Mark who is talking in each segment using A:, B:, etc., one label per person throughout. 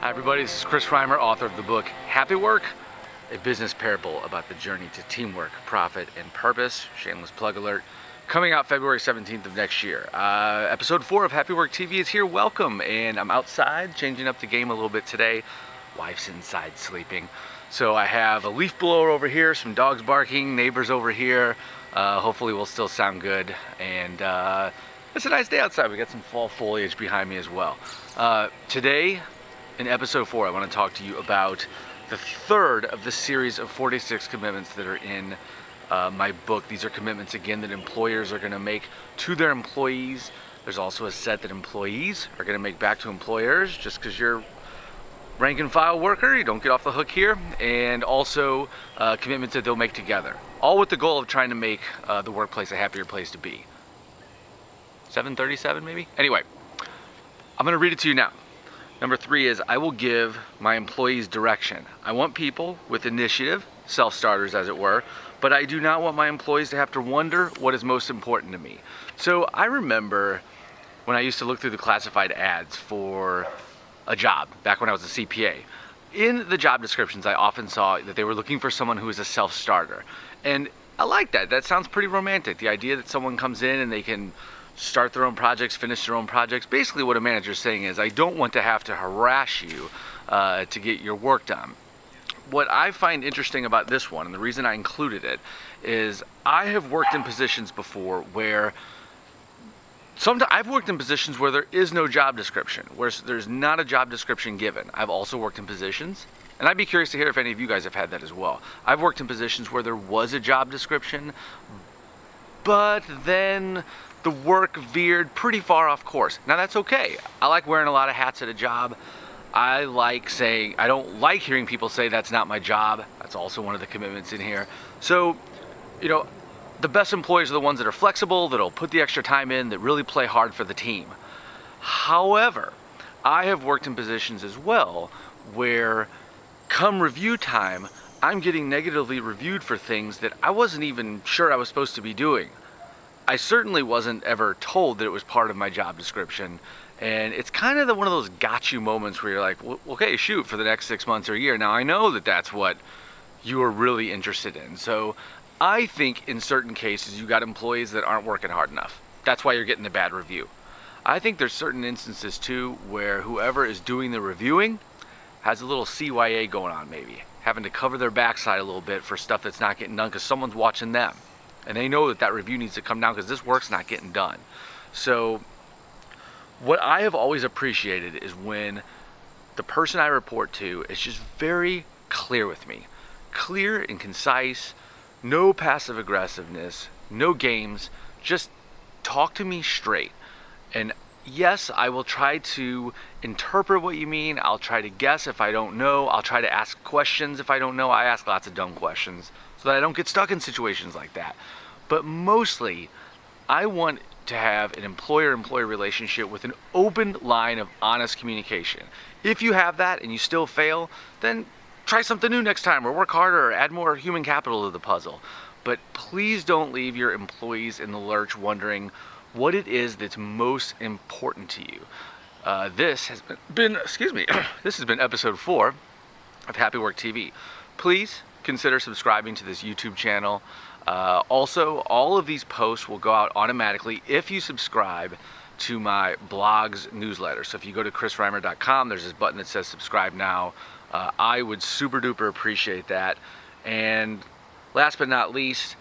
A: Hi everybody, this is Chris Reimer, author of the book Happywork, a business parable about the journey to teamwork, profit, and purpose. Shameless plug alert. Coming out February 17th of next year. Episode 4 of Happywork TV is here. Welcome. And I'm outside, changing up the game a little bit today. Wife's inside sleeping. So I have a leaf blower over here, some dogs barking, neighbors over here. Hopefully we'll still sound good. And it's a nice day outside. We got some fall foliage behind me as well. Today, in episode 4, I want to talk to you about the third of the series of 46 commitments that are in my book. These are commitments, again, that employers are going to make to their employees. There's also a set that employees are going to make back to employers. Just because you're rank and file worker, you don't get off the hook here. And also commitments that they'll make together, all with the goal of trying to make the workplace a happier place to be. 7:37 maybe? Anyway, I'm going to read it to you now. Number 3 is, I will give my employees direction. I want people with initiative, self-starters as it were, but I do not want my employees to have to wonder what is most important to me. So I remember when I used to look through the classified ads for a job, back when I was a CPA. In the job descriptions, I often saw that they were looking for someone who is a self-starter. And I like that. That sounds pretty romantic. The idea that someone comes in and they can start their own projects, finish their own projects. Basically what a manager's saying is, I don't want to have to harass you to get your work done. What I find interesting about this one, and the reason I included it, is I have worked in positions before where I've worked in positions where there is no job description, where there's not a job description given. I've also worked in positions, and I'd be curious to hear if any of you guys have had that as well. I've worked in positions where there was a job description, but then the work veered pretty far off course. Now that's okay. I like wearing a lot of hats at a job. I don't like hearing people say that's not my job. That's also one of the commitments in here. So, the best employees are the ones that are flexible, that'll put the extra time in, that really play hard for the team. However, I have worked in positions as well where come review time, I'm getting negatively reviewed for things that I wasn't even sure I was supposed to be doing. I certainly wasn't ever told that it was part of my job description. And it's kind of one of those got you moments where you're like, well, okay, shoot, for the next 6 months or a year. Now I know that that's what you are really interested in. So I think in certain cases you got employees that aren't working hard enough. That's why you're getting the bad review. I think there's certain instances too where whoever is doing the reviewing has a little CYA going on, maybe having to cover their backside a little bit for stuff that's not getting done because someone's watching them. And they know that that review needs to come down because this work's not getting done. So what I have always appreciated is when the person I report to is just very clear with me. Clear and concise, no passive aggressiveness, no games, just talk to me straight. And yes, I will try to interpret what you mean. I'll try to guess if I don't know. I'll try to ask questions if I don't know. I ask lots of dumb questions so that I don't get stuck in situations like that. But mostly, I want to have an employer-employee relationship with an open line of honest communication. If you have that and you still fail, then try something new next time, or work harder, or add more human capital to the puzzle. But please don't leave your employees in the lurch wondering what it is that's most important to you. This has been this has been episode 4 of Happywork TV. Please consider subscribing to this YouTube channel. Also, all of these posts will go out automatically if you subscribe to my blog's newsletter. So if you go to chrisreimer.com, there's this button that says subscribe now. I would super duper appreciate that. And last but not least,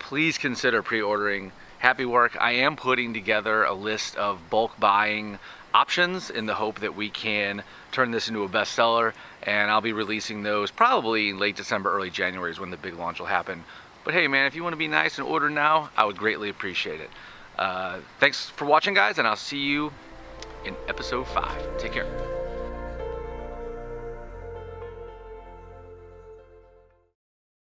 A: please consider pre-ordering Happywork. I am putting together a list of bulk buying options in the hope that we can turn this into a bestseller, and I'll be releasing those probably in late December, early January is when the big launch will happen. But hey man, if you want to be nice and order now, I would greatly appreciate it. Thanks for watching guys, and I'll see you in episode 5. Take care.